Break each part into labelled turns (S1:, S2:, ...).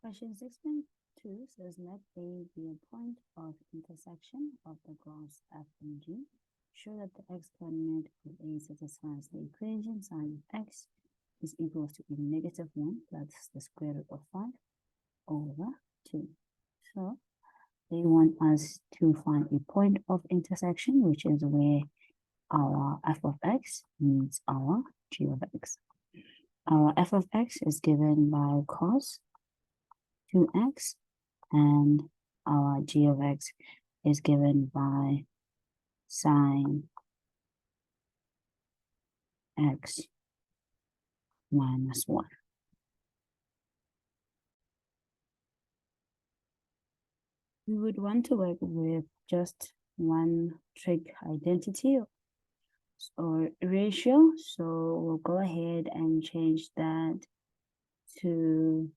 S1: Question 6.2 says let A be a point of intersection of the graphs F and G. Show that the x-coordinate of A satisfies the equation sin x is equal to -1 plus the square root of 5 over 2. So they want us to find a point of intersection, which is where our f of x meets our g of x. Our f of x is given by cos 2x, and our g of x is given by sine x minus 1. We would want to work with just one trig identity or ratio, so we'll go ahead and change that to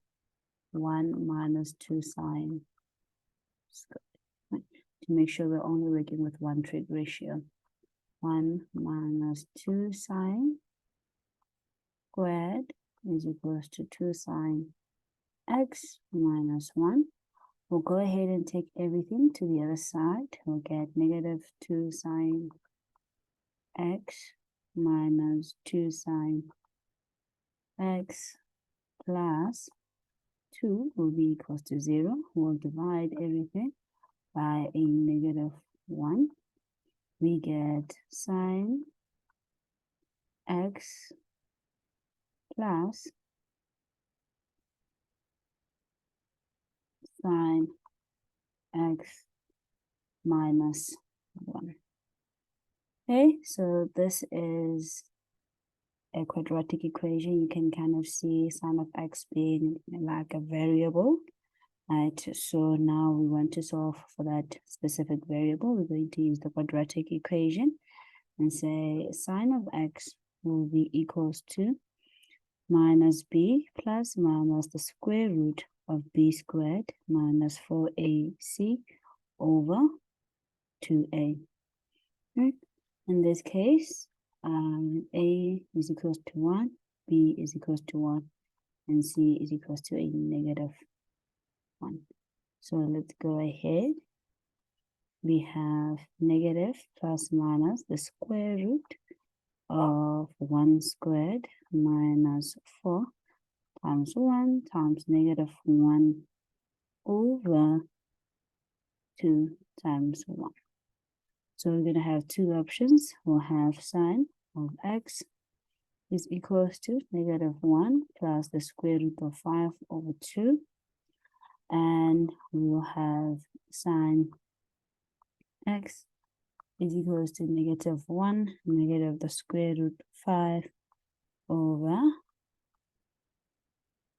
S1: 1 minus 2 sine squared, to make sure we're only working with one trig ratio. 1 minus 2 sine squared is equals to 2 sine x minus 1. We'll go ahead and take everything to the other side. We'll get -2 sine x minus 2 sine x plus 2 will be equals to 0. We'll divide everything by a -1. We get sine x plus sine x minus 1. Okay, so this is a quadratic equation. You can kind of see sine of x being like a variable, right? So now we want to solve for that specific variable. We're going to use the quadratic equation and say sine of x will be equals to minus b plus minus the square root of b squared minus 4ac over 2a. Right? In this case, a is equals to 1, b is equals to 1, and c is equals to a -1. So let's go ahead. We have negative plus minus the square root of 1 squared minus 4 times 1 times -1 over 2 times 1. So we're going to have two options. We'll have sine of x is equals to -1 plus the square root of 5 over 2. And we will have sine x is equals to -1 negative the square root of 5 over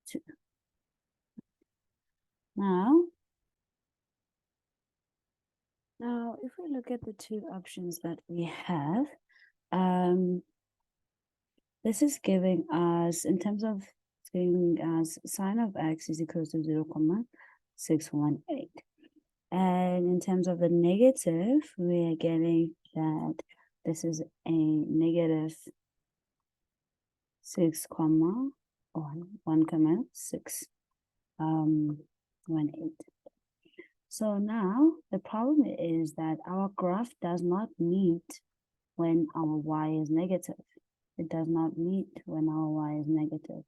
S1: 2. Now, if we look at the two options that we have, this is giving us, in terms of giving us sine of x is equals to 0.618. And in terms of the negative, we are getting that this is a -1,618. So now the problem is that our graph does not meet when our y is negative. It does not meet when our y is negative.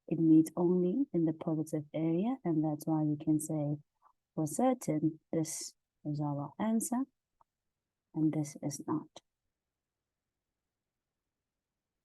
S1: It meets only in the positive area, and that's why we can say for certain this is our answer and this is not.